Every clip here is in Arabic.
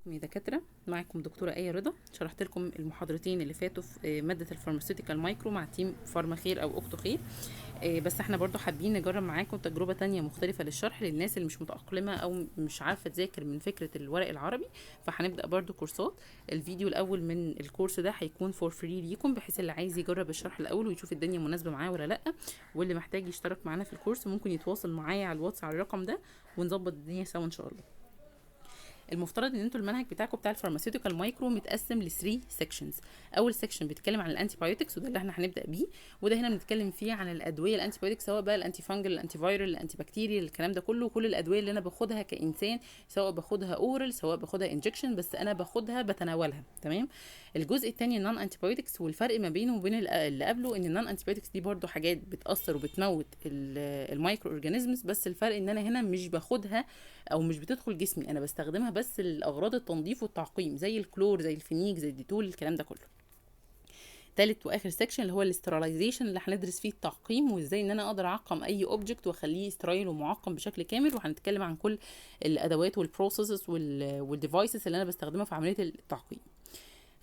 دكاترة، معكم دكتورة آية رضا. شرحت لكم المحاضرتين اللي فاتوا في مادة الفارماسيوتيكال مايكرو مع تيم فارما خير أو أخته خير. بس احنا برضو حابين نجرب معاكم تجربة تانية مختلفة للشرح للناس اللي مش متأقلمة أو مش عارفة تذاكر من فكرة الورق العربي. فهنبدأ برضو كورسات. الفيديو الأول من الكورس ده هيكون فور فري ليكم، بحيث اللي عايز يجرب الشرح الأول ويشوف الدنيا مناسبة معاه ولا لأ، واللي محتاج يشترك معانا في الكورس ممكن يتواصل معايا على الواتس على الرقم ده ونظبط الدنيا سوا إن شاء الله. المفترض ان انتوا المنهج بتاعكم بتاع الفارماسيوتيكال مايكرو متقسم ل 3 سيكشنز. اول سيكشن بيتكلم عن الانتي بايوتكس، وده اللي احنا هنبدا بيه، وده هنا بنتكلم فيه عن الادويه الانتي بايوتكس، سواء بقى الانتي فانجل، الانتي فايرال، الانتي بكتيريال، الكلام ده كله، كل الادويه اللي انا باخدها كانسان، سواء باخدها اورال سواء باخدها انجكشن، بس انا باخدها بتناولها. تمام. الجزء الثاني النون انتي بايوتكس، والفرق ما بينه وبين اللي قبله ان النون انتي بايوتكس دي برده حاجات بتاثر وبتموت المايكرو اورجانيزمز، بس الفرق ان انا هنا مش باخدها او مش بتدخل جسمي، انا بستخدمها بس لاغراض التنظيف والتعقيم، زي الكلور، زي الفينيك، زي الديتول، الكلام ده كله. تالت واخر سيكشن اللي هو الاستراليزيشن، اللي هندرس فيه التعقيم وازاي ان انا اقدر اعقم اي اوبجكت واخليه استرايل ومعقم بشكل كامل، وهنتكلم عن كل الادوات والبروسيسز والديفايسز اللي انا بستخدمها في عمليه التعقيم.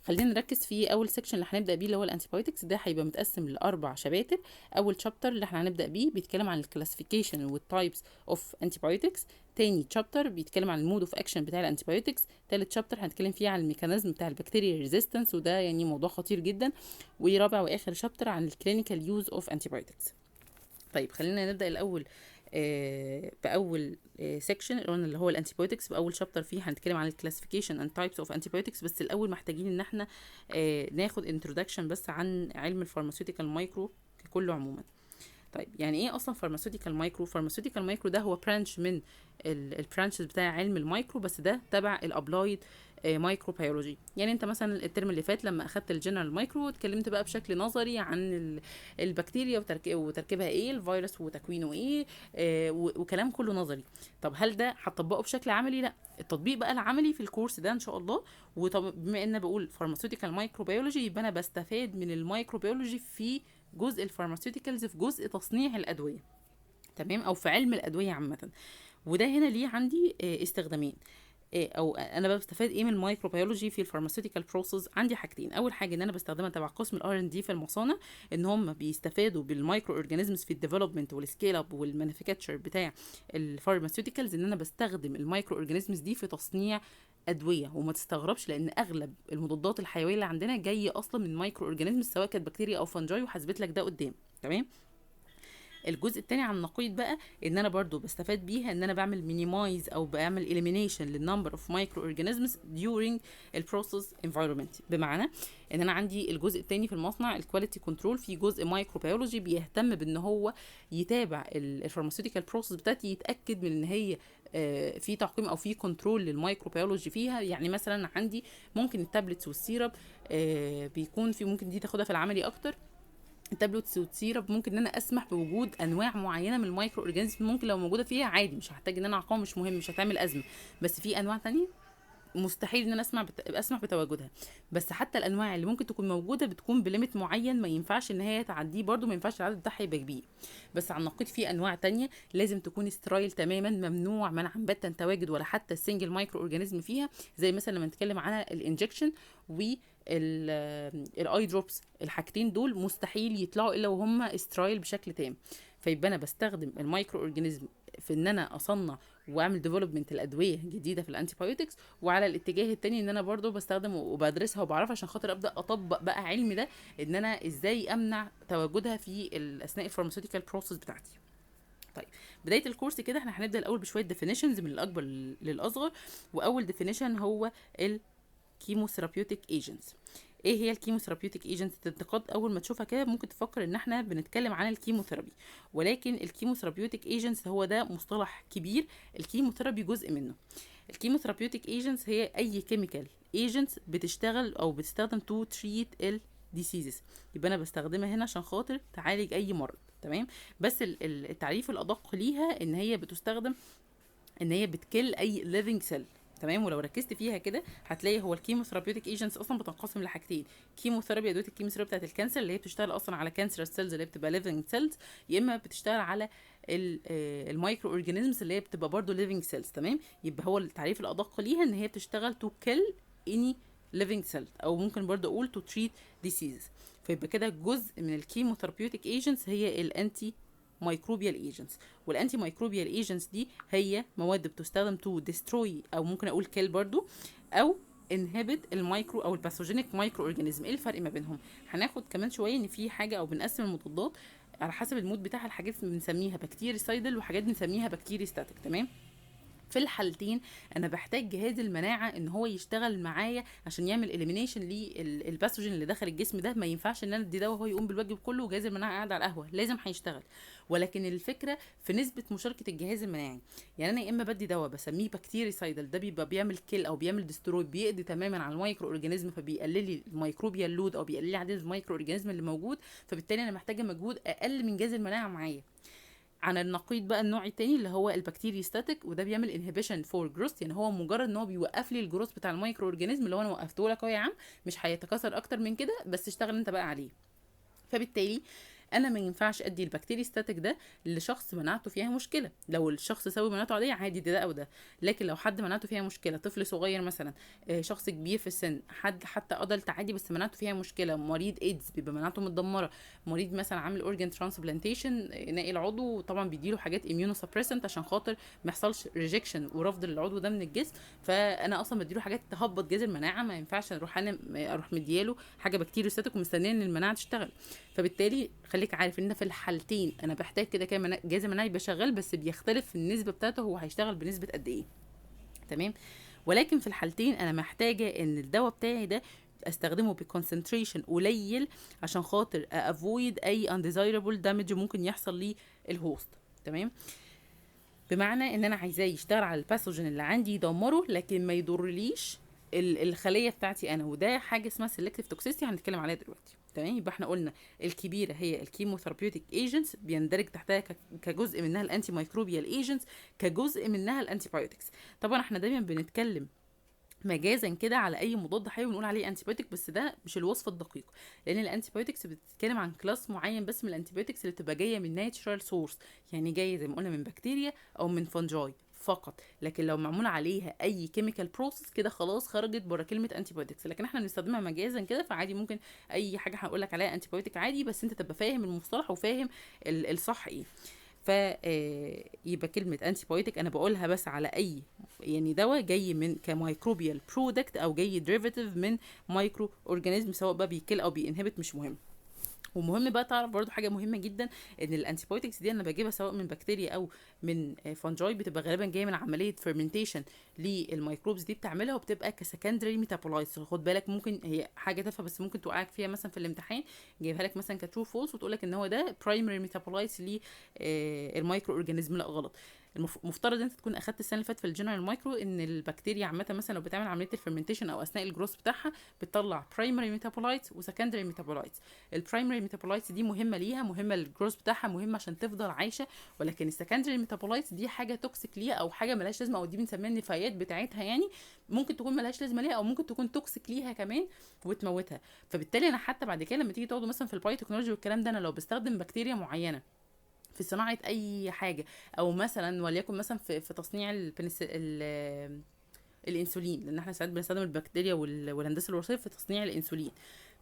خلينا نركز في اول سيكشن اللي هنبدا بيه اللي هو الانتيبايوتكس. ده هيبقى متقسم لاربع شباتر. اول شابتر اللي احنا هنبدا بيه بيتكلم عن الكلاسيفيكيشن والتايبس اوف انتيبايوتكس. تاني شابتر بيتكلم عن المود اوف اكشن بتاع الانتيبايوتكس. تالت شابتر هنتكلم فيه عن الميكانيزم بتاع البكتيريا ريزيستنس، وده يعني موضوع خطير جدا. ورابع واخر شابتر عن الكلينيكال يوز اوف انتيبايوتكس. طيب خلينا نبدا الاول باول سيكشن اللي هو الانتيبيوتكس. باول شابتر فيه هنتكلم عن الكلاسيفيكيشن اند تايبس اوف انتيبيوتكس، بس الاول محتاجين ان احنا ناخد انترودكشن بس عن علم الفارماسيوتيكال مايكرو ككله عموما. طيب يعني ايه اصلا فارماسيوتيكال مايكرو؟ فارماسيوتيكال مايكرو ده هو برانش من البرانشز بتاع علم المايكرو، بس ده تبع الابلايد مايكرو بيولوجي. يعني انت مثلا الترم اللي فات لما اخدت الجنرال مايكرو اتكلمت بقى بشكل نظري عن البكتيريا وتركيبها ايه، الفيروس وتكوينه ايه، وكلام كله نظري. طب هل ده هتطبقه بشكل عملي؟ لا، التطبيق بقى العملي في الكورس ده ان شاء الله. وطب بما ان بقول فارماسيوتيكال مايكرو بيولوجي، يبقى انا بستفاد من المايكرو بيولوجي في جزء الفارماسيوتيكالز، في جزء تصنيع الادويه، تمام، او في علم الادويه عامه. وده هنا ليه عندي استخدامين. او انا بقى بستفاد ايه من المايكروبيولوجي في الفارماسيوتيكال بروسيس؟ عندي حاجتين. اول حاجه ان انا بستخدمها تبع قسم الار ان دي في المصانع، ان هم بيستفادوا بالمايكرو اورجانيزمز في الديفلوبمنت والسكيل اب والمانيفاكتشر بتاع الفارماسيوتيكالز، ان انا بستخدم المايكرو اورجانيزمز دي في تصنيع ادويه. وما تستغربش لان اغلب المضادات الحيويه اللي عندنا جايه اصلا من مايكرو اورجانيزمز، سواء كانت بكتيريا او فنجاي، وحسبت لك ده قدام. تمام. الجزء التاني عن النقيض بقى، ان انا برضو بستفاد بيها ان انا بعمل مينيمايز او بعمل elimination للنمبر اوف مايكرو اورجانيزمز during البروسيس انفايرمنت. بمعنى ان انا عندي الجزء التاني في المصنع الكواليتي كنترول، في جزء مايكرو بيولوجي بيهتم بان هو يتابع الفارماسيوتيكال بروسيس بتاعتي، يتاكد من ان هي في تعقيم او في كنترول للمايكرو بيولوجي فيها. يعني مثلا عندي ممكن التابلتس والسيرب بيكون في، ممكن دي تاخدها في العملي اكتر، التابلتس والسيرب ممكن ان انا اسمح بوجود انواع معينه من المايكرو اورجانيزم، ممكن لو موجوده فيها عادي مش هحتاج ان انا اعقمها، مش مهم، مش هتعمل ازمه. بس في انواع تانية مستحيل ان انا اسمح بتواجدها. بس حتى الانواع اللي ممكن تكون موجوده بتكون بليميت معين، ما ينفعش ان هي تعديه، برده ما ينفعش العدد بتاعها يبقى كبير. بس على النقيض في انواع تانية لازم تكون سترايل تماما، ممنوع منعا باتا تواجد ولا حتى السنجل مايكرو اورجانيزم فيها. زي مثلا لما نتكلم على الانجكشن و الاي دروبس، الحاجتين دول مستحيل يطلعوا الا وهم استرايل بشكل تام. فيبقى انا بستخدم المايكرو اورجانيزم في ان انا اصنع واعمل ديفلوبمنت الادويه جديده في الانتيبيوتكس، وعلى الاتجاه التاني ان انا برضو بستخدم وبدرسها وبعرفها عشان خاطر ابدا اطبق بقى علمي ده، ان انا ازاي امنع تواجدها في اثناء الفارماسيوتيكال بروسيس بتاعتي. طيب بدايه الكورس كده احنا هنبدا الاول بشويه ديفينيشنز من الاكبر للاصغر. واول ديفينيشن هو الكيموثيرابيوتيك ايجنتس. ايه هي الكيموثيرابيوتيك ايجنتس؟ الانتقاد اول ما تشوفها كده ممكن تفكر ان احنا بنتكلم عن الكيموثيرابي، ولكن الكيموثيرابيوتيك ايجنتس هو ده مصطلح كبير، الكيموثيرابي جزء منه. الكيموثيرابيوتيك ايجنتس هي اي كيميكال ايجنتس بتشتغل او بتستخدم تو تريت الديسيزز، يبقى انا بستخدمها هنا عشان خاطر تعالج اي مرض. تمام. بس التعريف الادق ليها ان هي بتستخدم ان هي بتكل اي living cell. تمام. ولو ركزت فيها كده هتلاقي هو الكيموثيرابيوتيك ايجنتس اصلا بتنقسم لحاجتين: كيموثيرابي، ادويه الكيموثيرابي بتاعت الكانسر اللي هي بتشتغل اصلا على كانسر سيلز اللي بتبقى ليفنج سيلز، يا اما بتشتغل على المايكرو اورجانيزمز اللي هي بتبقى برضو ليفنج سيلز. تمام. يبقى هو التعريف الادق ليها ان هي بتشتغل تو كيل اني living cell، او ممكن برضو اقول to treat diseases. فيبقى كده جزء من الكيموثيرابيوتيك ايجنتس هي الانتي مايكروبيال ايجنتس. والانتي مايكروبيال ايجنتس دي هي مواد بتستخدم تو ديستروي، او ممكن اقول كيل برضو، او انهبت المايكرو او الباثوجينيك مايكرو اورجانيزم. ايه الفرق ما بينهم؟ هناخد كمان شويه ان في حاجه، او بنقسم المضادات على حسب المود بتاعها. الحاجات بنسميها بكتيريسايدل وحاجات بنسميها بكتيريستاتيك. تمام. في الحالتين انا بحتاج جهاز المناعه ان هو يشتغل معايا عشان يعمل اليمينيشن للباثوجين اللي داخل الجسم ده. ما ينفعش ان انا ادي دواء هو يقوم بالواجب كله وجهاز المناعه قاعد على القهوه، لازم هيشتغل. ولكن الفكره في نسبه مشاركه الجهاز المناعي. يعني انا يا اما بدي دواء بسميه بكتيريسايدل، ده بيبقى بيعمل كيل او بيعمل ديستروي، بيقضي تماما على المايكرو اورجانيزم، فبيقلل لي الميكروبيال لود او بيقلل لي عدد المايكرو اورجانيزم اللي موجود، فبالتالي انا محتاجه مجهود اقل من جهاز المناعه معايا. عن النقيض بقى النوع التاني اللي هو البكتيريستاتيك، وده بيعمل انهبيشن فور جروث، يعني هو مجرد ان هو بيوقف لي الجروث بتاع المايكرو اورجانيزم اللي هو انا وقفته لك اهو يا عم، مش هيتكاثر اكتر من كده، بس اشتغل انت بقى عليه. فبالتالي انا ما ينفعش ادي البكتيريستاتيك ده لشخص مناعته فيها مشكله. لو الشخص سوي مناعته عاديه عادي ده او ده. لكن لو حد مناعته فيها مشكله، طفل صغير مثلا، شخص كبير في السن، حد حتى ادلت عادي بس مناعته فيها مشكله، مريض ايدز بيبقى مناعته متدمره، مريض مثلا عامل اورجان ترانسبلانتيشن ناقل عضو، طبعا بيديله حاجات اميونو سبريسنت عشان خاطر ما يحصلش ريجكشن ورفض للعضو ده من الجسم. فانا اصلا بديله حاجات تهبط جهاز المناعه، ما ينفعش اروح مدياله حاجه بكتيريوستاتيك ومستنيه ان المناعه تشتغل. فبالتالي خليك عارف ان في الحالتين انا بحتاج كده كده جهاز المناعي يبقى شغال، بس بيختلف النسبه بتاعته، هو هيشتغل بنسبه قد ايه. تمام. ولكن في الحالتين انا محتاجه ان الدواء بتاعي ده استخدمه بكونسنتريشن قليل عشان خاطر افويد اي undesirable damage ممكن يحصل لي الهوست. تمام. بمعنى ان انا عايزاه يشتغل على الباثوجين اللي عندي يدمره، لكن ما يضرليش الخليه بتاعتي انا، وده حاجه اسمها سيلكتيف توكسيستي هنتكلم عليها دلوقتي. تمام. يبقى احنا قلنا الكبيره هي الكيموثيرابيوتيك ايجنتس، بيندرج تحتها كجزء منها الانتي مايكروبيال ايجنتس، كجزء منها الانتي بايوتكس. طبعا احنا دايما بنتكلم مجازا كده على اي مضاد حيوي بنقول عليه انتي بايوتيك، بس ده مش الوصف الدقيق، لان الانتي بايوتكس بتتكلم عن كلاس معين بس من الانتي بايوتكس اللي بتبقى جايه من ناتشرال سورس، يعني جايه زي ما قلنا من بكتيريا او من فنجاي فقط. لكن لو معمول عليها اي كيميكال بروسيس كده خلاص خرجت بره كلمه انتي بايوتكس، لكن احنا بنستخدمها مجازا كده، فعادي ممكن اي حاجه هقول لك عليها انتي بايوتيك عادي، بس انت تبقى فاهم المصطلح وفاهم الصح ايه. يبقى كلمة انتي بايوتيك انا بقولها بس على اي يعني دواء جاي من كمايكروبيال برودكت او جاي ديريفاتيف من مايكرو اورجانيزم، سواء بقى بيكل او بينهبت مش مهم. ومهم بقى تعرف برضو حاجه مهمه جدا، ان الانتيبيوتكس دي انا بجيبها سواء من بكتيريا او من فانجاي، بتبقى غالبا جايه من عمليه فيرمنتيشن للميكروبز دي بتعملها، وبتبقى كسكندري ميتابولايتس. خد بالك ممكن هي حاجه تافهه بس ممكن توقعك فيها مثلا في الامتحان، جايبها لك مثلا كترو فولس وتقول لك ان هو ده برايمري ميتابولايتس للمايكرو اورجانيزم. لا غلط. المفترض انت تكون اخدت السنه اللي فاتت في الجنرال مايكرو ان البكتيريا عامه مثلا لو بتعمل عمليه الفيرمنتيشن او اثناء الجروث بتاعها بتطلع برايمري ميتابولايتس وسكندري ميتابولايتس. البرايمري ميتابولايتس دي مهمه ليها، مهمه للجروث بتاعها، مهمه عشان تفضل عايشه، ولكن السكندري ميتابولايتس دي حاجه توكسيك ليها او حاجه ملهاش لازمه، او دي بنسميها النفايات بتاعتها، يعني ممكن تكون ملهاش لازمه ليها او ممكن تكون توكسيك ليها كمان وتموتها. فبالتالي انا حتى بعد كده لما تيجي تاخده مثلا في البايو تكنولوجي والكلام ده، انا لو بستخدم بكتيريا معينه في صناعه اي حاجه، او مثلا وليكن مثلا في تصنيع الانسولين، لان احنا ساعات بنستخدم البكتيريا والهندسه الوراثيه في تصنيع الانسولين،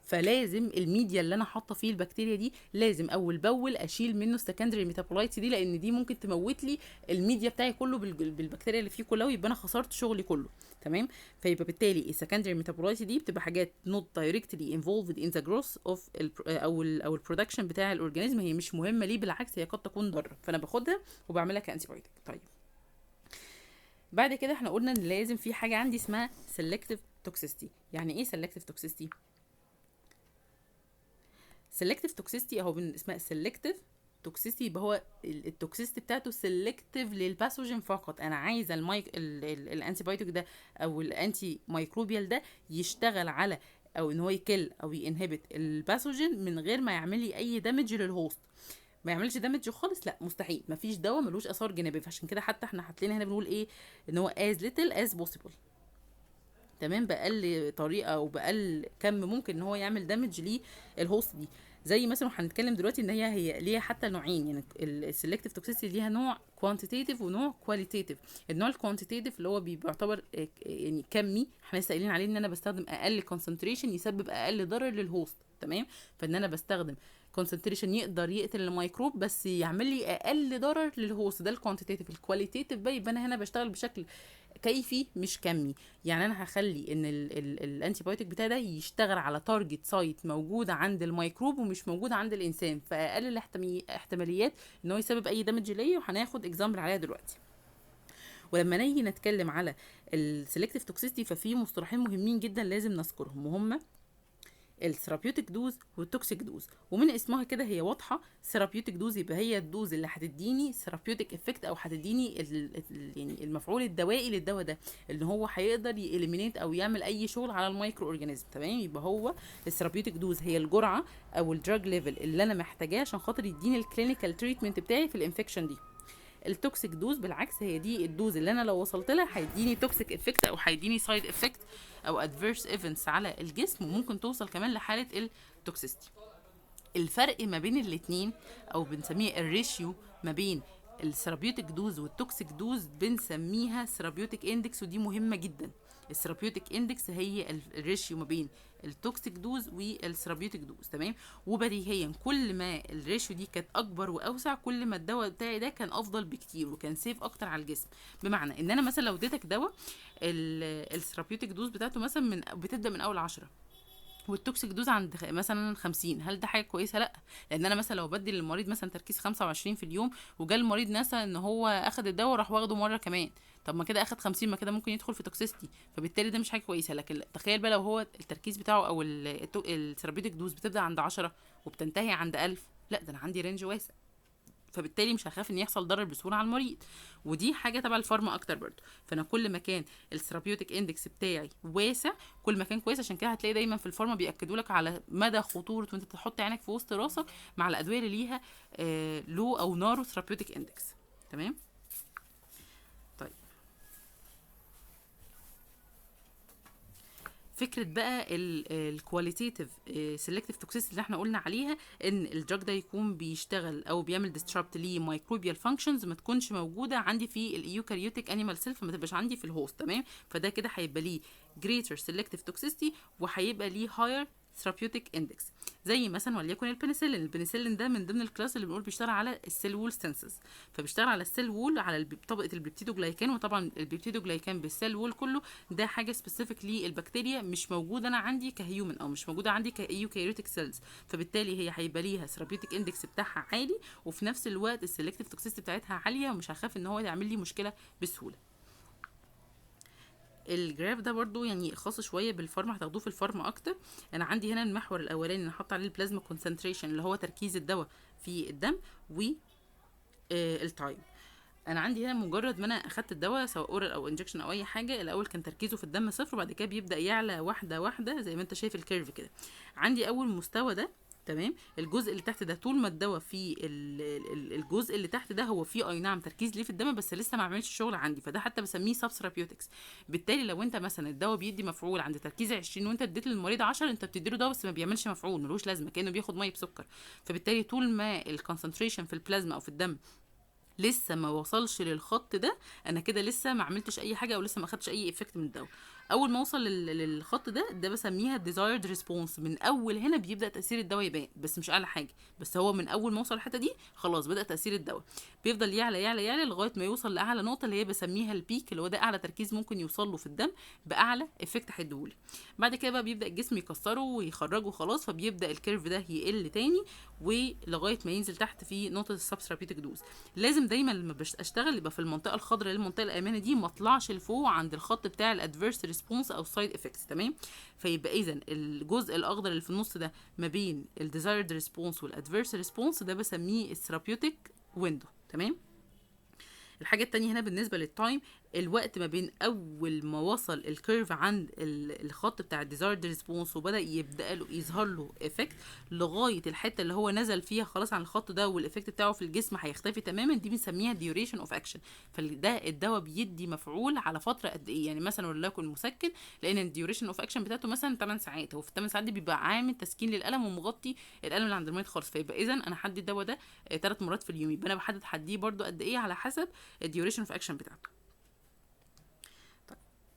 فلازم الميديا اللي انا حاطه فيه البكتيريا دي لازم اول باول اشيل منه السكندري ميتابولايتس دي، لان دي ممكن تموت لي الميديا بتاعي كله بالبكتيريا اللي فيه كلها، ويبقى انا خسرت شغلي كله. تمام. فيبقى بالتالي السكندري ميتابولايتس دي بتبقى حاجات not directly involved in the growth of او البرودكشن بتاع الاورجانيزم، هي مش مهمه ليه، بالعكس هي قد تكون ضاره، فانا باخدها وبعملها كانتي بايوتيك. طيب بعد كده احنا قلنا ان لازم في حاجه عندي اسمها selective toxicity. يعني ايه selective toxicity؟ selective toxicity اهو اسمها selective toxicity، يبقى هو التوكسيستي بتاعته selective للباثوجين فقط. انا عايزه الانتي بايوتيك ده او الانتي مايكروبيال ده يشتغل على او ان هو يكل او ينهبت الباثوجين من غير ما يعمل لي اي دامج للهوست. ما يعملش دامج خالص، لا مستحيل، مفيش دواء ملوش اثار جانبيه. فعشان كده حتى احنا حاطين هنا بنقول ايه، ان هو as little as possible، تمام، باقل طريقه او باقل كم ممكن ان هو يعمل دامج للهوست دي. زي مثلا هنتكلم دلوقتي ان هي ليها حتى نوعين، يعني السلكتيف توكسيسيتي ليها نوع كوانتيتيف ونوع كواليتيف. النوع الكوانتيتيف اللي هو بيعتبر يعني كمي، احنا لسه قايلين عليه ان انا بستخدم اقل كونسنتريشن يسبب اقل ضرر للهوست، تمام. فان انا بستخدم كونسنتريشن يقدر يقتل الميكروب بس يعمل لي اقل ضرر للهوست، ده الكوانتيتيف. الكواليتيف بقى يبقى انا هنا بشتغل بشكل كيفي مش كمي، يعني انا هخلي ان الانتي بايوتيك بتاعي ده يشتغل على تارجت سايت موجوده عند الميكروب ومش موجوده عند الانسان، فاقل الاحتماليات ان هو يسبب اي دامج ليا، وهناخد اكزامبل عليها دلوقتي. ولما نيجي نتكلم على السلكتيف توكسيستي ففي مصطلحين مهمين جدا لازم نذكرهم، وهم الثيرابيوتيك دوز والتوكسيك دوز. ومن اسمها كده هي واضحه، ثيرابيوتيك دوز يبقى هي الدوز اللي هتديني ثيرابيوتيك افكت، او هتديني يعني المفعول الدوائي للدواء ده، ان هو هيقدر يإليمينيت او يعمل اي شغل على المايكرو اورجانيزم، تمام. يبقى هو الثيرابيوتيك دوز هي الجرعه او الدراج ليفل اللي انا محتاجاه عشان خاطر يديني الكلينيكال تريتمنت بتاعي في الانفكشن دي. التوكسيك دوز بالعكس هي دي الدوز اللي انا لو وصلت لها هيديني توكسيك افكت او هيديني سايد افكت او ادفيرس ايفنتس على الجسم، وممكن توصل كمان لحاله التوكسيستي. الفرق ما بين الاتنين او بنسميه الريشيو ما بين الثيرابيوتيك دوز والتوكسيك دوز بنسميها ثيرابيوتيك اندكس، ودي مهمه جدا. الثيرابيوتيك اندكس هي الريشيو ما بين التوكسيك دوز والثيرابيوتيك دوز، تمام. وبديهيا كل ما الريشيو دي كانت اكبر واوسع كل ما الدواء بتاعي ده كان افضل بكتير وكان سيف اكتر على الجسم. بمعنى ان انا مثلا لو اديتك دواء الثيرابيوتيك دوز بتاعته مثلا بتبدا من اول 10 والتوكسيك دوز عند مثلا 50، هل ده حاجه كويسه؟ لا، لان انا مثلا لو بدي للمريض مثلا تركيز 25 في اليوم وجا المريض نسى ان هو اخد الدواء وراح واخده مره كمان، طب ما كده اخد 50، ما كده ممكن يدخل في توكسيستي، فبالتالي ده مش حاجه كويسه. لكن تخيل بقى لو هو التركيز بتاعه او الثيرابيوتيك دوز بتبدا عند 10 وبتنتهي عند 1000، لا ده انا عندي رينج واسع، فبالتالي مش هخاف ان يحصل ضرر بسهوله على المريض. ودي حاجه تبع الفارما اكتر برضو. فانا كل ما كان الثيرابيوتيك اندكس بتاعي واسع كل ما كان كويس. عشان كده هتلاقي دايما في الفارما بياكدوا لك على مدى خطوره وانت تحط عينك في وسط راسك مع الادويه اللي ليها لو او نارو ثيرابيوتيك اندكس، تمام. طيب فكره بقى الكواليتيف سيلكتيف توكسيستي اللي احنا قلنا عليها، ان الدراج ده يكون بيشتغل او بيعمل ديستربت لميكروبيال فانكشنز ما تكونش موجوده عندي في الايوكاريوتيك انيمال سيل، فما تبقاش عندي في الهوست، تمام. فده كده هيبقى ليه greater selective toxicity وهيبقى ليه higher therapeutic index. زي مثلا وليكن البنسلين ده من ضمن الكلاس اللي بنقول بيشتغل على السيل وول سنسز، فبيشتغل على السيل وول على طبقه البيبتيدوجلايكان، وطبعا البيبتيدوجلايكان بالسيل وول كله ده حاجه سبيسيفيك للبكتيريا مش موجوده انا عندي كهيومن او مش موجوده عندي كايوكاريوتيك سيلز، فبالتالي هي هيبقى ليها ثيرابيوتيك اندكس بتاعها عالي وفي نفس الوقت السلكتيف توكسيستي بتاعتها عاليه ومش هخاف ان هو يعمل لي مشكله بسهوله. الجراف ده برضو يعني خاص شويه بالفارما، هتاخدوه في الفارما اكتر. انا عندي هنا المحور الاولاني انا حاطه عليه البلازما كونسنتريشن اللي هو تركيز الدواء في الدم و التايم. انا عندي هنا مجرد ما انا اخدت الدواء سواء اورال او انجكشن او اي حاجه، الاول كان تركيزه في الدم صفر وبعد كده بيبدا يعلى واحده واحده زي ما انت شايف الكيرف كده. عندي اول مستوى ده، تمام. الجزء اللي تحت ده طول ما الدواء في الجزء اللي تحت ده هو فيه اي نعم تركيز ليه في الدم بس لسه ما عملش شغل عندي، فده حتى بسميه سب ثيرابيوتكس. بالتالي لو انت مثلا الدواء بيدي مفعول عند تركيز 20 وانت اديت للمريض 10، انت بتدي له دواء بس ما بيعملش مفعول، ملوش لازمه، كانه بياخد ميه بسكر. فبالتالي طول ما الكونسنتريشن في البلازما او في الدم لسه ما وصلش للخط ده انا كده لسه ما عملتش اي حاجه او لسه ما خدتش اي افكت من الدواء. اول ما اوصل للخط ده بسميها ديزايرد ريسبونس. من اول هنا بيبدا تاثير الدواء يبان بس مش اعلى حاجه، بس هو من اول ما اوصل الحته دي خلاص بدا تاثير الدواء، بيفضل يعلى يعلى يعلى لغايه ما يوصل لاعلى نقطه اللي هي بسميها البيك، اللي هو ده اعلى تركيز ممكن يوصل له في الدم باعلى افكت هيديهولي. بعد كده بقى بيبدا الجسم يكسره ويخرجه خلاص، فبيبدا الكيرف ده يقل تاني ولغايه ما ينزل تحت في نقطه السب ثيرابيوتيك دوز. لازم دايما لما اشتغل يبقى في المنطقه الخضراء المنطقه الامانه دي، ما اطلعش لفوق عند الخط بتاع الادفيرس ريسبونس او السايد افكتس، تمام. فيبقى اذا الجزء الاخضر اللي في النص ده ما بين الديزايرد ريسبونس والادفيرس ريسبونس ده بسميه الثيرابيوتيك ويندو، تمام. الحاجه التانية هنا بالنسبه للتايم، الوقت ما بين اول ما وصل الكيرف عند الخط بتاع الديزايرد ريسبونس وبدا يبدا له يظهر له افكت لغايه الحته اللي هو نزل فيها خلاص عن الخط ده والافكت بتاعه في الجسم هيختفي تماما، دي بنسميها ديوريشن اوف اكشن. فده الدواء بيدي مفعول على فتره قد ايه؟ يعني مثلا وليكن مسكن، لان الديوريشن اوف اكشن بتاعته مثلا 8 ساعات، هو في 8 ساعات دي بيبقى عامل تسكين للالم ومغطي الالم اللي عند المريض خالص. فيبقى اذا انا هدي الدواء ده 3 مرات في اليوم، يبقى انا بحدد هديه برده قد ايه على حسب الديوريشن اوف اكشن بتاعته.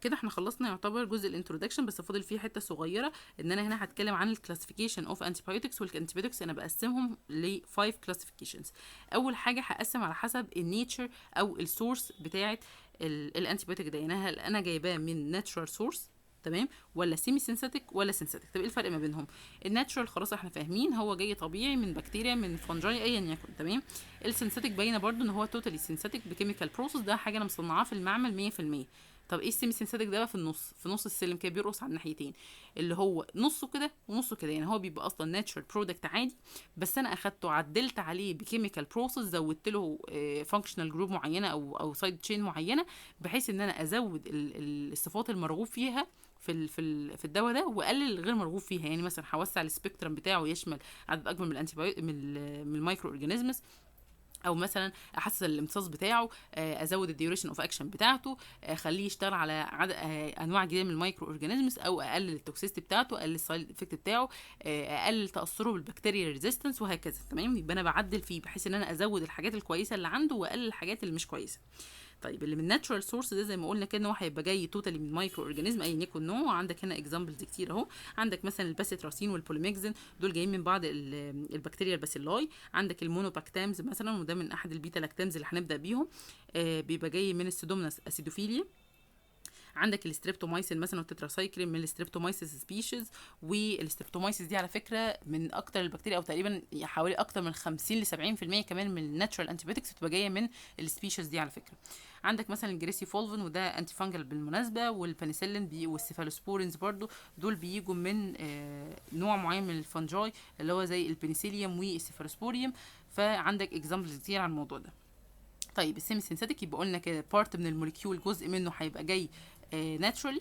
كده احنا خلصنا يعتبر جزء الانترودكشن، بس فاضل فيه حته صغيره ان انا هنا هتكلم عن الكلاسيفيكيشن اوف انتيبيوتكس. والانتيبيوتكس انا بقسمهم ل 5 كلاسيفيكيشنز. اول حاجه هقسم على حسب النيتشر او السورس بتاعه الانتيبيوتك ده، يعني هل انا جايباه من ناتشورال سورس تمام ولا سيمي سينثيتك ولا سينثيتك. طب ايه الفرق ما بينهم؟ الناتشورال خلاص احنا فاهمين هو جاي طبيعي من بكتيريا من فنجاي ايا يكن تمام. السينثيتك باينه برده ان هو توتالي سينثيتك بكيميكال بروسيس، ده حاجه انا مصنعاه في المعمل 100%. طب ايه السيمي سينثيتك ده بقى؟ في النص، في نص السلم كده، بيرقص على الناحيتين، اللي هو نصه كده ونصه كده. يعني هو بيبقى اصلا ناتشورال برودكت عادي، بس انا اخدته عدلت عليه بكيميكال بروسيس، زودت له فانكشنال جروب معينه او سايد تشين معينه، بحيث ان انا ازود الصفات المرغوب فيها في الدواء ده واقلل الغير مرغوب فيها. يعني مثلا هوسع السبيكترم بتاعه يشمل عدد اكبر من من المايكرو اورجانيزمز، او مثلا احسن الامتصاص بتاعه، ازود الديوريشن اوف اكشن بتاعته، اخليه يشتغل على عدد انواع جديده من المايكرو اورجانيزمز، او اقلل التوكسيستي بتاعته، اقلل السايد افكت بتاعه، اقلل تاثره بالبكتيريا ريزيستنس وهكذا تمام. يبقى انا بعدل فيه بحيث ان انا ازود الحاجات الكويسه اللي عنده واقلل الحاجات اللي مش كويسه. طيب اللي من ناتشورال سورس ده زي ما قلنا كده ان هو هيبقى جاي توتالي من مايكرو اورجانيزم ايا يكن نوع. عندك هنا اكزامبلز كتير اهو، عندك مثلا الباسيتراسين والبوليميكزين، دول جايين من بعض البكتيريا الباسيلاي. عندك المونوباكتامز مثلا، وده من احد البيتا لاكتامز اللي هنبدا بيهم، بيبقى جاي من السيدوموناس اسيدوفيليا. عندك الستريبتومايسين مثلا والتتراسايكلين من الستريبتومايسيس سبيشيز. والستريبتومايسيس دي على فكره من اكتر البكتيريا، او تقريبا حوالي اكتر من 50 ل 70% كمان من الناتشورال انتيبيوتكس بتبقى جايه من السبيشيز دي على فكره. عندك مثلا الجريسي فولفن، وده انتي فانجل بالمناسبه، والبنسلين والسيفالوسبورينز برضو، دول بيجوا من نوع معين من الفنجاي اللي هو زي البنسيليوم والسيفالوسبوريوم. فعندك اكزامبلز كتير عن الموضوع ده. طيب السيمي سينثيتك يبقى قلنا كده بارت من الموليكيول، جزء منه هيبقى جاي ناتشورالي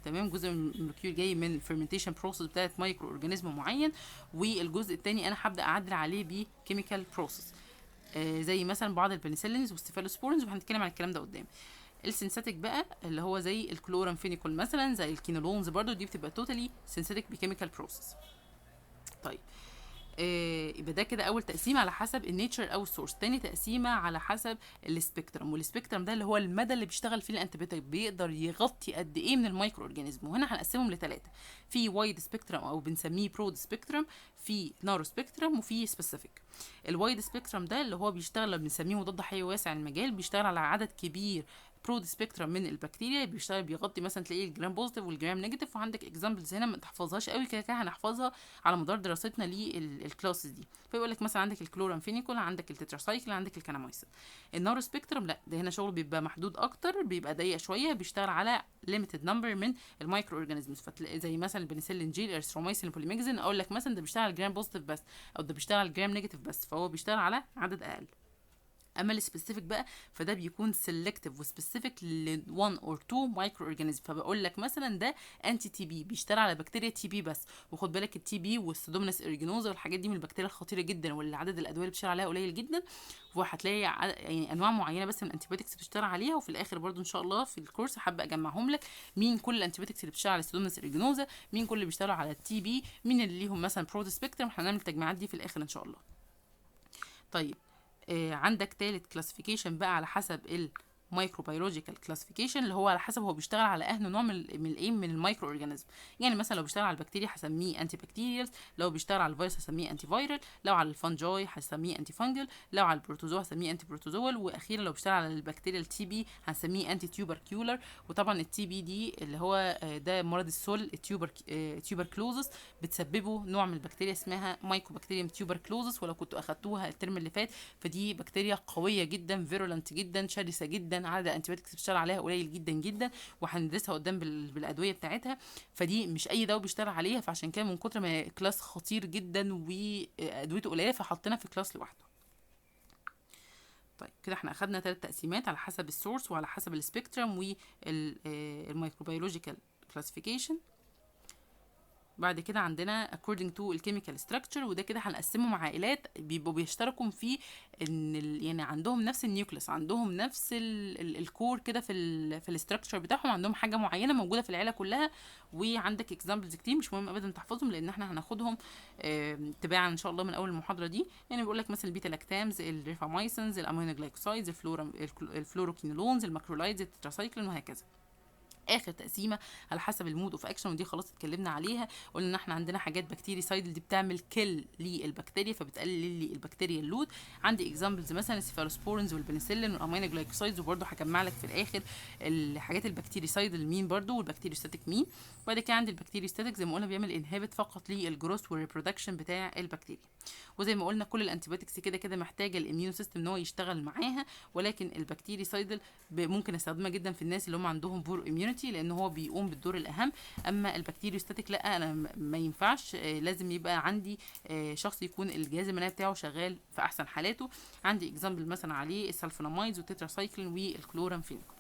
تمام، جزء من الموليكيول جاي من فيرمنتيشن بروسيس بتاعت مايكرو اورجانيزم معين، والجزء الثاني انا هبدا اعدل عليه بكيميكال بروسيس زي مثلا بعض البنسلينز والستيفالوسبورينز، وهنتكلم عن الكلام ده قدام. السينثيتك بقى اللي هو زي الكلورامفينيكول مثلا، زي الكينولونز برضو، دي بتبقى توتالي سينثيتك بكيميكال بروسيس. طيب يبقى ده كده اول تقسيمه على حسب النيتشر او السورس. تاني تقسيمه على حسب السبيكترم، والسبيكترم ده اللي هو المدى اللي بيشتغل فيه الانتيبيوتيك، بيقدر يغطي قد ايه من المايكرو اورجانيزم. وهنا هنقسمهم لثلاثه، في وايد سبيكترم او بنسميه برود سبيكترم، في نارو سبيكترم، وفي سبيسيفيك. الوايد سبيكترم ده اللي هو بيشتغل بنسميه مضاد حيوي واسع المجال، بيشتغل على عدد كبير برود سبيكترم من البكتيريا، بيشتغل بيغطي مثلا تلاقيه الجرام بوزيتيف والجرام نيجاتيف. وعندك اكزامبلز هنا ما تحفظهاش قوي كده كده هنحفظها على مدار دراستنا للكلاسز دي. فيقول لك مثلا عندك الكلورامفينيكول، عندك التتراسايكل، عندك الكانامايسين. النارو سبيكترم لا، ده هنا شغل بيبقى محدود اكتر، بيبقى ضيق شويه، بيشتغل على ليميتد نمبر من المايكرو اورجانيزمز. فتلاقي زي مثلا البنسلين جي، الارثرومايسين، البوليميكزين، اقول لك مثلا ده بيشتغل على الجرام بوزيتيف بس، او ده بيشتغل على الجرام نيجاتيف بس، فهو بيشتغل على عدد اقل. اما السبيسيفيك بقى فده بيكون سيلكتيف وسبيسيفيك ل 1 اور 2 مايكرو اورجانيزم. فبقول لك مثلا ده انتي تي بي، بيشتغل على بكتيريا تي بي بس. وخد بالك التي بي والسودوموناس ايريجينوزا والحاجات دي من البكتيريا الخطيره جدا، واللي عدد الادويه اللي بتشتغل عليها قليل جدا. وهتلاقي يعني انواع معينه بس من الانتيبيوتكس بتشتغل عليها. وفي الاخر برضو ان شاء الله في الكورس حابه اجمعهم لك، مين كل الانتيبيوتكس اللي بتشتغل على السودوموناس ايريجينوزا، مين كل اللي بيشتغلوا على التي بي، مين اللي ليهم مثلا برود سبيكترم. هنعمل التجميعات دي في الاخر ان شاء الله. طيب عندك تالت كلاسيفيكيشن بقى على حسب المايكروبيولوجيكال كلاسيفيكيشن، اللي هو على حسب هو بيشتغل على اهل نوع من المايكرو اورجانيزم. يعني مثلا لو بيشتغل على البكتيريا هسميه انتي بكتيريال، لو بيشتغل على الفيروس هسميه انتي فايرال، لو على الفنجاي هسميه انتي فانجل، لو على البروتوزوا هسميه انتي بروتوزوال، واخيرا لو بيشتغل على البكتيريا التي بي هنسميه انتي تيوبركيولر. وطبعا التي بي دي اللي هو ده مرض السل، التيوبركلوزس، بتسببه نوع من البكتيريا اسمها مايكوبكتيريوم تيوبركلوزس. ولو كنتوا اخدتوها الترم اللي فات، فدي بكتيريا قويه جدا، فيرولنت جدا، شرسه جدا، عدد الانتيبيوتكس بتشتغل عليها قليل جدا جدا، وهندرسها قدام بالادويه بتاعتها. فدي مش اي دواء بيشتغل عليها، فعشان كده من كتر ما كلاس خطير جدا وادويته قليله فحطينا في كلاس لوحده. طيب كده احنا اخدنا 3 تقسيمات على حسب السورس وعلى حسب السبيكترم والميكروبيولوجيكال كلاسيفيكيشن. بعد كده عندنا according to الكيميكال structure، وده كده هنقسمهم عائلات بيبقوا بيشتركوا في ان يعني عندهم نفس النيوكليس، عندهم نفس الكور كده في الاستراكشر بتاعهم، عندهم حاجه معينه موجوده في العيله كلها. وعندك اكزامبلز كتير مش مهم ابدا تحفظهم، لان احنا هناخدهم تباعا ان شاء الله من اول المحاضره دي. يعني بيقول لك مثلا البيتا لاكتامز، الريفاميسنز، الامينو جلايكوسايدز، الفلوروكينولونز، الماكرولايدز، التتراسايكلين، وهكذا. اخر تقسيمه على حسب المود اوف اكشن، ودي خلاص اتكلمنا عليها، قلنا ان احنا عندنا حاجات بكتيريسايد دي بتعمل كل للبكتيريا فبتقلل لي البكتيريا اللود. عندي اكزامبلز مثلا السيفالوسبورينز والبنسلين والامينو جلايكوسايدز، وبرده هجمع لك في الاخر الحاجات البكتيريسايد المين برده والبكتيريوستاتيك مين. وبعد كده عندي البكتيريوستاتيك زي ما قلنا بيعمل انهبت فقط للجروث والريبرودكشن بتاع البكتيريا. وزي ما قلنا كل الانتيبيوتكس كده كده محتاجه الاميون سيستم ان هو يشتغل معاها، ولكن البكتيريسايدل ممكن استخدمها جدا في الناس اللي هم عندهم بور اميونيتي لان هو بيقوم بالدور الاهم. اما البكتيريوستاتيك لا، انا ما ينفعش، لازم يبقى عندي شخص يكون الجهاز المناعي بتاعه شغال في احسن حالاته. عندي اكزامبل مثلا عليه السلفونامايدز والتتراسايكلين والكلورامفينيكول.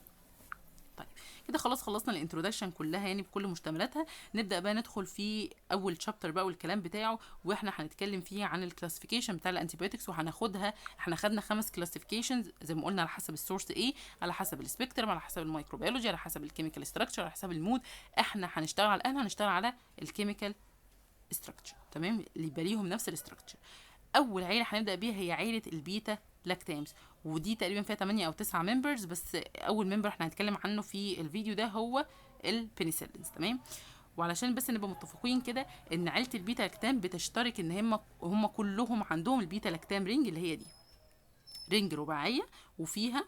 طيب كده خلاص خلصنا الانترودكشن كلها يعني بكل مشتملاتها. نبدا بقى ندخل في اول شابتر بقى والكلام بتاعه، واحنا هنتكلم فيه عن الكلاسيفيكيشن بتاع الانتيبيوتكس. وهناخدها، احنا خدنا 5 كلاسيفيكيشنز زي ما قلنا على حسب السورس ايه، على حسب السبيكترم، على حسب الميكروبيولوجي، على حسب الكيميكال ستراكشر، على حسب المود. احنا هنشتغل الان هنشتغل على الكيميكال ستراكشر، تمام، اللي يبقى ليهم نفس الستراكشر. اول عيله هنبدا بيها هي عيله البيتا لاكتامز، ودي تقريبا فيها 8 او 9 ممبرز، بس اول ممبر احنا هنتكلم عنه في الفيديو ده هو البنسلينز، تمام. وعلشان بس نبقى متفقين كده ان عيله البيتا لاكتام بتشترك ان هم كلهم عندهم البيتا لاكتام رينج، اللي هي دي رينج رباعيه وفيها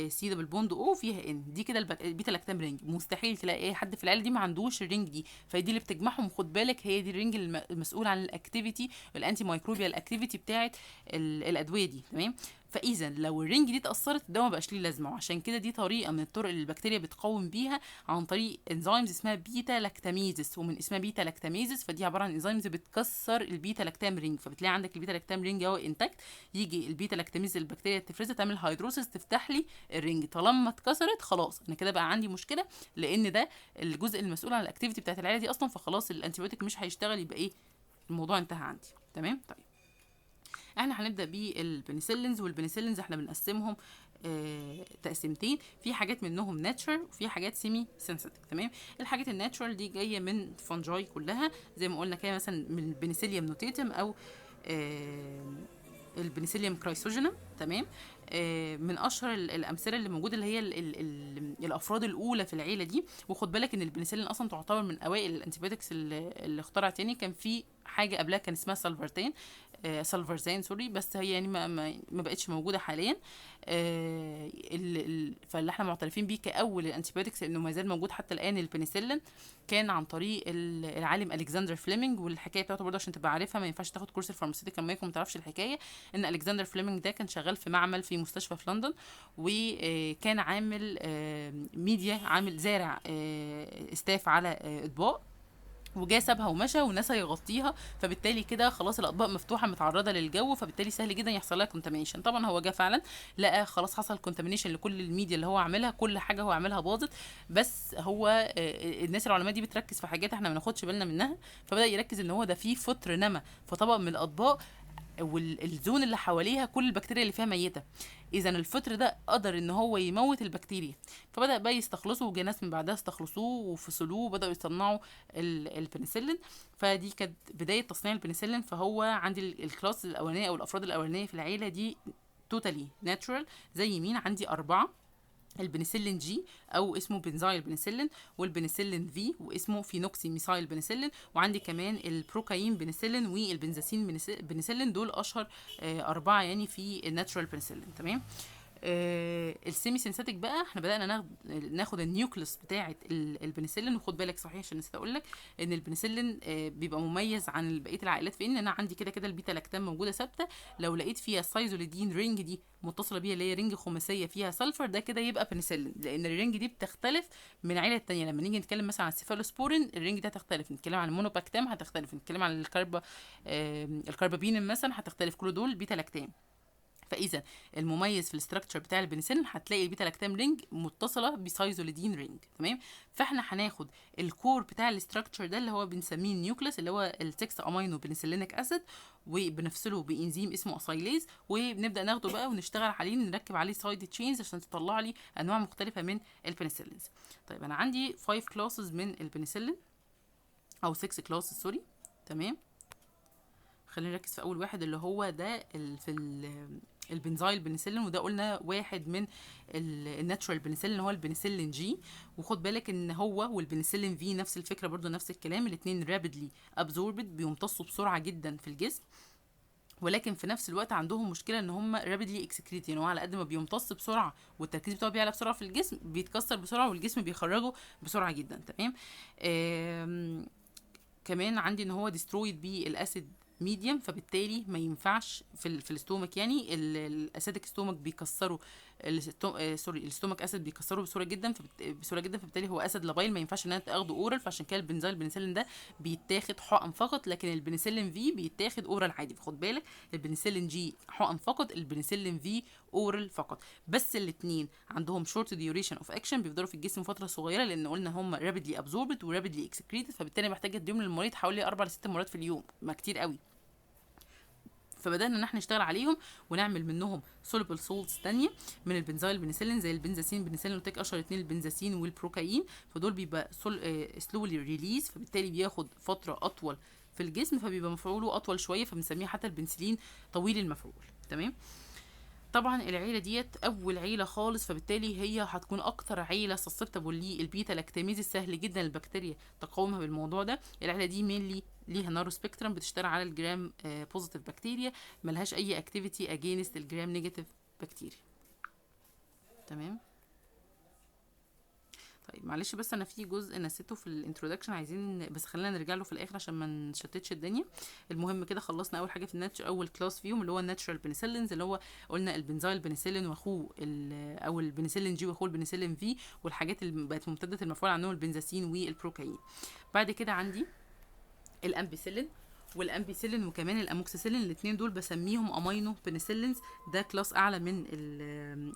سي دبل بوند او فيها ان، دي كده البيتا لاكتام رينج. مستحيل تلاقي اي حد في العيله دي ما عندوش الرينج دي، فدي اللي بتجمعهم. خد بالك هي دي الرينج المسؤول عن الاكتيفيتي الانتي مايكروبيال اكتيفيتي بتاعه الادويه دي، تمام. فاذا لو الرينج دي اتاثرت الدواء ما بقاش ليه لازمه، وعشان كده دي طريقه من الطرق اللي البكتيريا بتقاوم بيها عن طريق انزيمز اسمها بيتا لاكتاميزس، ومن اسمها بيتا لاكتاميزس فدي عباره عن انزيمز بتكسر البيتا لاكتام رينج. فبتلاقي عندك البيتا لاكتام رينج اهو انتاكت، يجي البيتا لاكتاميز البكتيريا تفرزها تعمل هيدروسيس تفتح لي الرينج. طالما اتكسرت خلاص انا كده بقى عندي مشكله، لان ده الجزء المسؤول عن الاكتيفيتي بتاعت العيله دي اصلا، فخلاص الانتيبيوتيك مش هيشتغل، يبقى ايه الموضوع انتهى عندي، تمام. طيب احنا هنبدا بالبنسلينز، والبنسلينز احنا بنقسمهم تقسيمتين، في حاجات منهم ناتشرال وفي حاجات سيمي سينثيتك، تمام. الحاجات الناتشرال دي جايه من فانجاي كلها زي ما قلنا كده، مثلا من البنسيليوم نوتيتم او البنسيليوم كرايسوجينم، تمام. من اشهر الامثله اللي موجوده اللي هي الافراد الاولى في العيله دي. وخد بالك ان البنسلين اصلا تعتبر من اوائل الانتيبيوتكس اللي اخترعت، يعني كان في حاجه قبلها كان اسمها سالفرزان سوري، بس هي يعني ما بقتش موجوده حاليا. فاللي احنا معترفين بيه كاول الانتيبيوتكس انه ما زال موجود حتى الان البنسلين كان عن طريق العالم الكسندر فليمنج. والحكايه بتاعته برضه عشان تبقى عارفها، ما ينفعش تاخد كورس الفارماسيوتيكال ما يكون ما تعرفش الحكايه، ان الكسندر فليمنج ده كان شغال في معمل في مستشفى في لندن، وكان عامل ميديا، عامل زارع استاف على اطباق، وجا سابها ومشى والناس هيغطيها، فبالتالي كده خلاص الاطباق مفتوحه متعرضه للجو، فبالتالي سهل جدا يحصل لها كونتامينيشن. طبعا هو جه فعلا لقى خلاص حصل كونتامينيشن لكل الميديا اللي هو عاملها، كل حاجه هو عاملها باظت. بس هو الناس العلماء دي بتركز في حاجات احنا ما ناخدش بالنا منها، فبدا يركز ان هو ده في فطر نما في طبق من الاطباق، والزون اللي حواليها كل البكتيريا اللي فيها ميته. اذا الفطر ده قدر ان هو يموت البكتيريا، فبدا بقى يستخلصوا، وجا ناس من بعدها استخلصوه وفصلوه وبداوا يصنعوا البنسلين. فدي كانت بدايه تصنيع البنسلين. فهو عندي الكلاس الاولانيه او الافراد الاولانيه في العيله دي توتالي ناتشورال. زي مين؟ عندي 4: البنسلين جي او اسمه بنزايل بنسلين، والبنسلين في واسمه فينوكسي ميثايل بنسلين، وعندي كمان البروكاين بنسلين والبنزاسين بنسلين. دول اشهر 4 يعني في الناتشورال بنسلين، تمام. السيمي سينثيتك بقى احنا بدانا ناخد النيوكليس بتاعه البنسلين. وخد بالك صحيح عشان نسيت اقول لك ان البنسلين بيبقى مميز عن بقيه العائلات في ان انا عندي كده كده البيتا لاكتام موجوده ثابته. لو لقيت فيها السايزوليدين رينج دي متصله بيها اللي هي رينج خماسيه فيها سلفر، ده كده يبقى بنسلين، لان الرينج دي بتختلف من عيله الثانيه. لما نيجي نتكلم مثلا عن السيفالوسبورين الرينج دي هتختلف، نتكلم عن المونوباكتام هتختلف، نتكلم عن الكاربابين مثلا هتختلف، كل دول بيتا لاكتام. فاذا المميز في الاستراكشر بتاع البنسلين هتلاقي البيتا لاكتام رينج متصله بسايزوليدين رينج. تمام. فاحنا هناخد الكور بتاع الاستراكشر ده اللي هو بنسميه النيوكليس، اللي هو ال6 امينو بنسلينيك اسيد، وبنفصله بانزيم اسمه اسايليز، وبنبدا ناخده بقى ونشتغل عليه، نركب عليه سايد تشينز عشان تطلع لي انواع مختلفه من البنسلينز. طيب انا عندي 5 كلاسز من البنسلين، او 6 كلاسز سوري. تمام. خلينا نركز في اول واحد اللي هو ده البنزايل بنسلين، وده قلنا واحد من الناتشورال بنسلين اللي هو البنسلين جي. وخد بالك ان هو والبنسلين في نفس الفكره برضو، نفس الكلام، الاثنين رابيدلي ابزوربد، بيمتصوا بسرعه جدا في الجسم، ولكن في نفس الوقت عندهم مشكله ان هم رابيدلي اكسكريت، يعني هو على قد ما بيمتص بسرعه والتركيز بتاعه بيعلى بسرعه في الجسم، بيتكسر بسرعه والجسم بيخرجه بسرعه جدا. تمام. كمان عندي ان هو ديسترويد بالاسيد ميديم، فبالتالي ما ينفعش في الاستومك، يعني الاسيدك ستومك بيكسروا الاستومك اسيد بيكسروا بسهوله جدا، فبالتالي هو اسيد لابايل، ما ينفعش ان انت تاخده اورال، فعشان كده البنسلين ده بيتاخد حقن فقط، لكن البنسلين في بيتاخد اورال عادي. فخد بالك البنسلين جي حقن فقط، البنسلين في اورال فقط. بس الاثنين عندهم شورت ديوريشن اوف اكشن، بيفضلوا في الجسم فتره صغيره، لان قلنا هم رابيدلي ابزوربد ورابيدلي اكسكريتد، فبالتالي محتاج اديهم للمريض حوالي 4 ل 6 مرات في اليوم، ما كتير قوي. فبدانا ان احنا نشتغل عليهم ونعمل منهم سوليبل سولتس تانية من البنزايل بنسلين، زي البنزاسين بنسلين، وتك اشهر اتنين البنزاسين والبروكاين. فدول بيبقى سلولي ريليز، فبالتالي بياخد فتره اطول في الجسم، فبيبقى مفعوله اطول شويه، فبنسميه حتى البنسلين طويل المفعول. تمام. طبعا العيله ديت اول عيله خالص، فبالتالي هي هتكون اكتر عيله سسبتبل للبيتا لاكتاميز، سهل جدا البكتيريا تقاومها بالموضوع ده. العيله دي مينلي ليها نارو سبيكترم، بتشتغل على الجرام بوزيتيف بكتيريا، ملهاش اي اكتيفيتي اجينست الجرام نيجاتيف بكتيريا. تمام. طيب معلش بس انا في جزء نسيته في الانترودكشن، عايزين بس خلينا نرجع له في الاخر عشان ما نشتتش الدنيا. المهم كده خلصنا اول حاجه في الناتشر، اول كلاس فيهم اللي هو الناتشرال بنسلينز، اللي هو قلنا البنزايل بنسلين واخوه او البنسلين جي واخوه البنسلين في، والحاجات اللي بقت ممتده المفعول عنهم البنزاسين والبروكاين. بعد كده عندي الامبيسيلين والامبيسيلين وكمان الاموكسيسيلين، الاثنين دول بسميهم امينو بنسلينز، ده كلاس اعلى من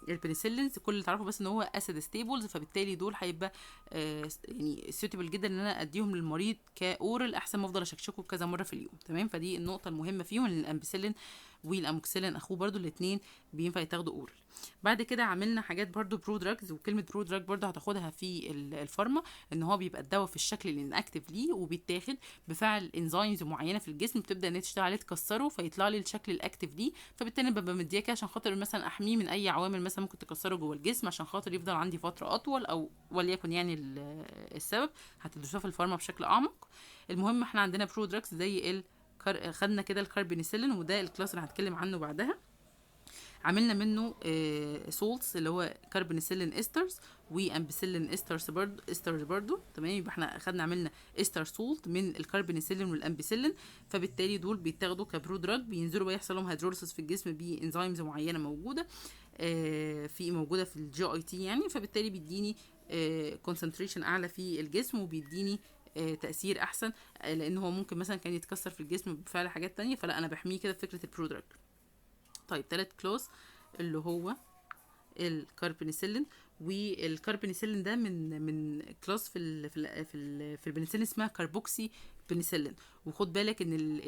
البنسلينز. كل اللي تعرفه بس ان هو اسيد ستيبلز، فبالتالي دول هيبقى يعني سيوتبل جدا ان انا اديهم للمريض كاورال، احسن ما افضل اشكشكه كذا مره في اليوم. تمام. فدي النقطه المهمه فيهم، ان الامبيسيلين والاموكسيلين اخوه برضو الاثنين بينفع يتاخدوا اورال. بعد كده عملنا حاجات برضو برو دراجز، وكلمه برو دراج برضو هتاخدها في الفارما، ان هو بيبقى الدواء في الشكل الانكتيف ليه، وبيتاخد بفعل انزيمز معينه في الجسم، بتبدا ان هي تشتغل عليه تكسره فيطلع لي الشكل الاكتيف ليه، فبالتالي ببقى مديه كده عشان خاطر مثلا احميه من اي عوامل مثلا ممكن تكسره جوه الجسم، عشان خاطر يفضل عندي فتره اطول، او وليكن يعني السبب هتدرسوها في الفارما بشكل اعمق. المهم احنا عندنا برو دراجز زي خدنا كده الكاربينيسيلين، وده الكلاس اللي هنتكلم عنه بعدها. عملنا منه سولتس اللي هو كاربونيسيلين استرز وامبيسيلين استرز برضو. تمام. يبقى احنا اخدنا عملنا استر سولت من الكاربونيسيلين والامبيسيلين، فبالتالي دول بيتاخدوا كبرو دراج، بينزلوا بقى يحصل لهم هيدروليسيس في الجسم بانزيمز معينه موجوده في الجي اي تي يعني، فبالتالي بيديني كونسنتريشن اعلى في الجسم، وبيديني تاثير احسن، لان هو ممكن مثلا كان يتكسر في الجسم بفعل حاجات تانية، فلا انا بحميه كده بفكره البرو دراج. طيب تالت كلاس اللي هو الكاربونيسيلين، والكاربونيسيلين ده من كلاس في البنسلين اسمها كاربوكسي بنسلين. وخد بالك ان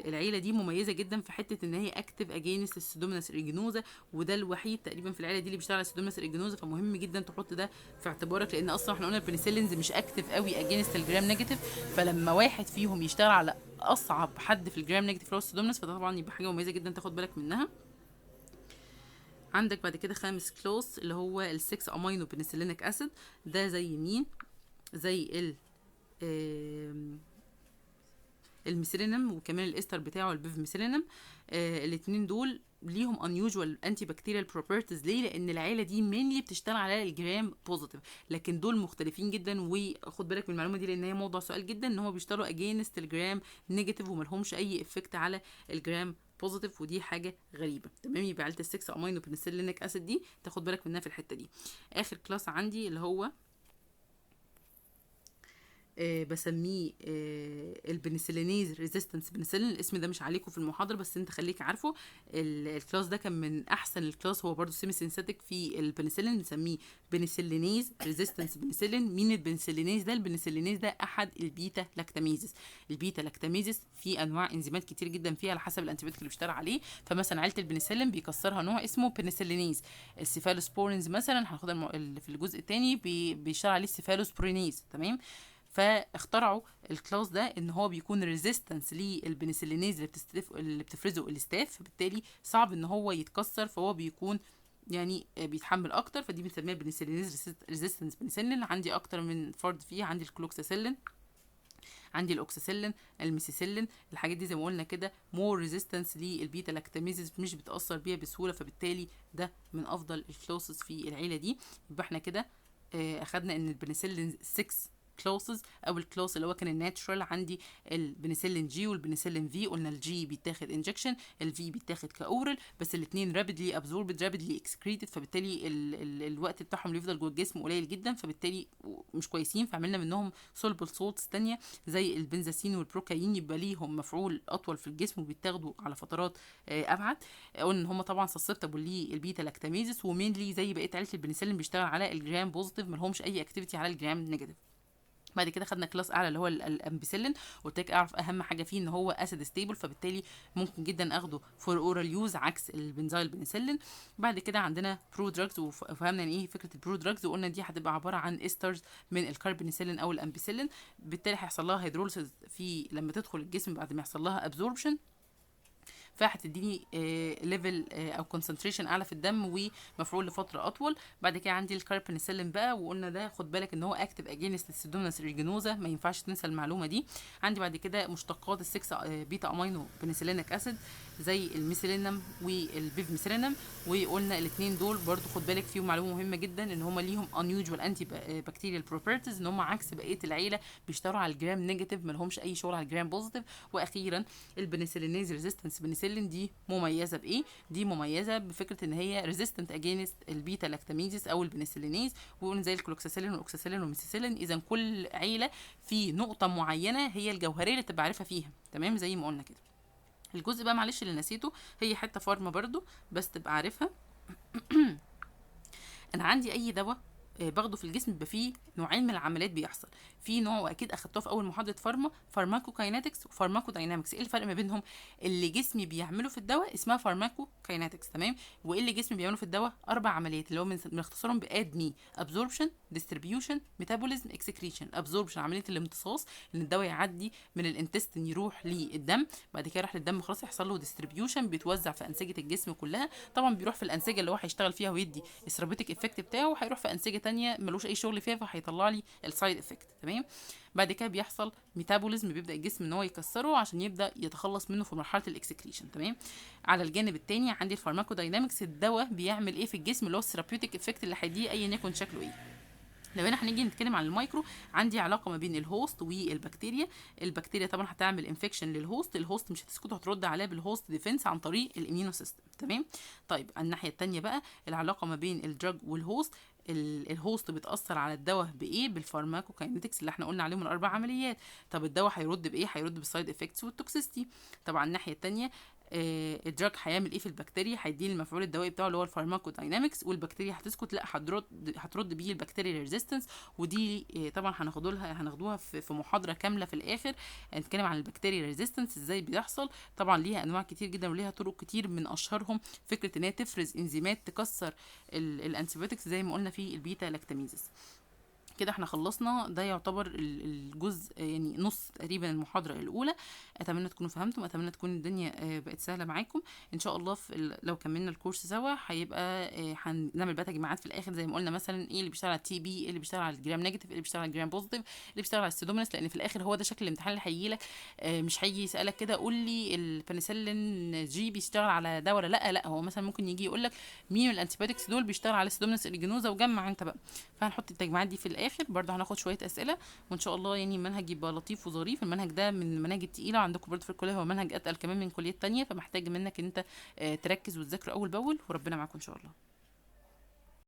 العيله دي مميزه جدا في حته ان هي اكتف اجينست السودوموناس ايريجينوزا، وده الوحيد تقريبا في العيله دي اللي بيشتغل على السودوموناس ايريجينوزا، فمهم جدا تحط ده في اعتبارك، لان اصلا احنا قلنا البنسلينز مش اكتف قوي اجينست الجرام نيجاتيف، فلما واحد فيهم يشتغل على اصعب حد في الجرام نيجاتيف اللي هو السودوموناس، فده طبعا يبقى حاجه مميزه جدا تاخد بالك منها. عندك بعد كده خامس كلوس اللي هو ال6 امينو بنسلينيك اسيد، ده زي مين؟ زي الميثيلينم، وكمان الاستر بتاعه البيفميثيلينم. الاثنين دول ليهم unusual anti bacterial properties. ليه؟ لان العيله دي mainly بتشتغل على الجرام بوزيتيف، لكن دول مختلفين جدا. وخد بالك من المعلومه دي لان هي موضوع سؤال جدا، ان هو بيشتغلوا against الجرام نيجاتيف وملهمش اي افكت على الجرام بوزيتيف، ودي حاجه غريبه. تمام. يبقى عيله ال6 امينو بنسلينيك اسيد دي تاخد بالك منها في الحته دي. اخر كلاس عندي اللي هو بسميه البنسلينيز ريزيستنس بنسلين. الاسم ده مش عليكم في المحاضره بس انت خليك عارفه. الكلاس ده كان من احسن الكلاس، هو برضو سيمي سينثيتك في البنسلين، بنسميه بنسلينيز ريزيستنس بنسلين. مين البنسلينيز ده؟ البنسلينيز ده احد البيتا لاكتاميزز. البيتا لاكتاميزز في انواع انزيمات كتير جدا فيها على حسب الانتيبيوتيك اللي بيشتغل عليه. فمثلا عيله البنسلين بيكسرها نوع اسمه بنسلينيز. السيفالوسبورينز مثلا هناخدها في الجزء الثاني بيشتغل عليه السيفالوسبورينيز. تمام. فاخترعوا الكلاس ده ان هو بيكون ريزيستنس للبنسلينيز اللي بتفرزه الاستاف، فبالتالي صعب ان هو يتكسر، فهو بيكون يعني بيتحمل اكتر. فدي بنسميها بنسلينيز ريزيستنس بنسلين. عندي اكتر من فرد فيها، عندي الكلوكساسيلين، عندي الاوكساسيلين، الميسيسيلين. الحاجات دي زي ما قلنا كده مور ريزيستنس للبيتا لاكتاميزز، مش بتاثر بيها بسهوله، فبالتالي ده من افضل الكلاسز في العيله دي. يبقى احنا كده اخدنا ان البنسلين 6 كلاسز. اول كلاس اللي هو كان الناتشرال، عندي البنسلين جي والبنسلين في. قلنا الجي بيتاخد انجكشن، الفي بيتاخد كاورال، بس الاثنين رابيدلي ابزوربد رابيدلي اكسكريتد، فبالتالي الوقت بتاعهم اللي يفضل جوه الجسم قليل جدا، فبالتالي مش كويسين. فعملنا منهم سولبل سولتس ثانيه زي البنزاسين والبروكاين، يبقى ليهم مفعول اطول في الجسم وبيتاخدوا على فترات ابعد. قلنا ان هم طبعا سسبتبل للبيتا لاكتاميزس، ومينلي زي بقيه عيله البنسلين بيشتغل على الجرام بوزيتيف، ما لهمش اي اكتيفيتي على الجرام نيجاتيف. بعد كده خدنا كلاس اعلى اللي هو الامبيسيلين، قلت لك اعرف اهم حاجه فيه ان هو اسيد ستيبل، فبالتالي ممكن جدا اخده فور اورال يوز عكس البنزايل بنسلين. بعد كده عندنا برو دراجز، وفهمنا يعني ايه فكره البرو دراجز، وقلنا دي هتبقى عباره عن استرز من الكاربونيسيلين او الامبيسيلين، بالتالي هيحصل لها هيدروليسيس في لما تدخل الجسم بعد ما يحصل لها ابزوربشن، فهتديني ليفل او كونسنتريشن اعلى في الدم ومفعول لفتره اطول. بعد كده عندي الكاربونيسيلين بقى، وقلنا ده خد بالك ان هو اكتف اجينست السيدوموناس ريجينوزا، ما ينفعش تنسى المعلومه دي. عندي بعد كده مشتقات ال6 بيتا امينو بنسلينيك اسيد زي الميثيلينم والبيفميثيلينم، وقلنا الاثنين دول برضو خد بالك فيهم معلومه مهمه جدا، ان هم ليهم unusual انتي بكتيريال بروبرتيز، ان هم عكس بقيه العيله بيشتغلوا على الجرام نيجاتيف، ما لهمش اي شغل على الجرام بوزيتيف. واخيرا البنسلينيز ريزيستنس بنسلين، دي مميزه بايه؟ دي مميزه بفكره ان هي ريزيستنت اجينست البيتا لاكتاميزيس او البنسلينيز، وقلنا زي الكلوكساسيلين والاوكساسيلين والميثيسيلين. اذا كل عيله في نقطه معينه هي الجوهريه اللي تبقى عارفها فيها. تمام زي ما قلنا كده. الجزء بقى معلش اللي نسيته، هي حته فارما برضو بس تبقى عارفها. انا عندي اي دواء باخده في الجسم بيبقى فيه نوعين من العمليات بيحصل. في نوع واكيد اخدتوه في اول محاضره فارماكو كاينetics وفارماكو داينامكس. ايه الفرق ما بينهم؟ اللي جسمي بيعمله في الدواء اسمها فارماكو كاينetics، تمام. وايه اللي جسمي بيعمله في الدواء؟ 4 عمليات اللي هو من اختصارهم بادمي: ابزوربشن، ديستريبيوشن، ميتابوليزم، اكسكريشن. ابزوربشن عمليه الامتصاص، ان الدواء يعدي من الانتستين يروح للدم، بعد كده يروح للدم خلاص يحصل له ديستريبيوشن، بيتوزع في انسجه الجسم كلها. طبعا بيروح في الانسجه اللي هو هيشتغل فيها ويدي الثيرابيوتيك افكت بتاعه، وهيروح في انسجه تانية ملوش اي شغل فيها فهيطلع لي السايد افكت. تمام. بعد كده بيحصل ميتابوليزم، بيبدا الجسم ان هو يكسره عشان يبدا يتخلص منه في مرحله الاكسكريشن. تمام. على الجانب الثاني عندي الفارماكو داينامكس، الدواء بيعمل ايه في الجسم اللي هو الثيرابيوتيك افكت اللي هيديه ايا يكن شكله ايه. لو هنا هنيجي نتكلم عن المايكرو، عندي علاقه ما بين الهوست والبكتيريا. البكتيريا طبعا هتعمل انفكشن للهوست، الهوست مش هتسكت، هترد عليها بالهوست ديفنس عن طريق الاميونو سيستم. تمام. طيب الناحيه الثانيه بقى العلاقه ما بين الدراج والهوست، الهوست بتاثر على الدواء بايه؟ بالفارماكو كاينetics اللي احنا قلنا عليهم الاربع عمليات. طب الدواء هيرد بايه؟ هيرد بالسايد افكتس والتوكسيستي. طبعا الناحيه الثانيه الدراج هيعمل ايه في البكتيريا؟ هيديني المفعول الدوائي بتاعه اللي هو الفارماكو داينامكس، والبكتيريا هتسكت؟ لا، هترد بيه البكتيريا ريزيستنس. ودي طبعا هناخدوها في محاضره كامله في الاخر، هنتكلم عن البكتيريا ريزيستنس ازاي بيحصل. طبعا ليها انواع كتير جدا وليها طرق كتير، من اشهرهم فكره ان هي تفرز انزيمات تكسر الانتيبيوتكس زي ما قلنا في البيتا لاكتاميزس. كده احنا خلصنا، ده يعتبر الجزء يعني نص تقريبا المحاضره الاولى. اتمنى تكونوا فهمتم، اتمنى تكون الدنيا بقت سهله معاكم ان شاء الله. لو كملنا الكورس سوا هيبقى هنعمل بقى تجميعات في الاخر زي ما قلنا، مثلا ايه اللي بيشتغل على التي بي، ايه اللي بيشتغل على الجرام نيجاتيف، ايه اللي بيشتغل على الجرام بوزيتيف، اللي بيشتغل على السيدوموناس، لان في الاخر هو ده شكل الامتحان اللي هيجي لك. مش هيجي يسالك كده قول لي البنسلين جي بيشتغل على ده ولا لا هو مثلا ممكن يجي يقول لك مين من الانتيبيوتكس دول بيشتغل على السيدوموناس اوريجينوزا، وجمع انت بقى. فهنحط التجميعات دي في الاخر، برضه هناخد شويه اسئله وان شاء الله يعني المنهج يبقى لطيف وظريف. المنهج ده من المناهج التقيله عندكم برضه في الكليه، هو منهج اتقل كمان من كليات تانية، فمحتاج منك انت تركز وتذاكر اول باول، وربنا معاكم ان شاء الله.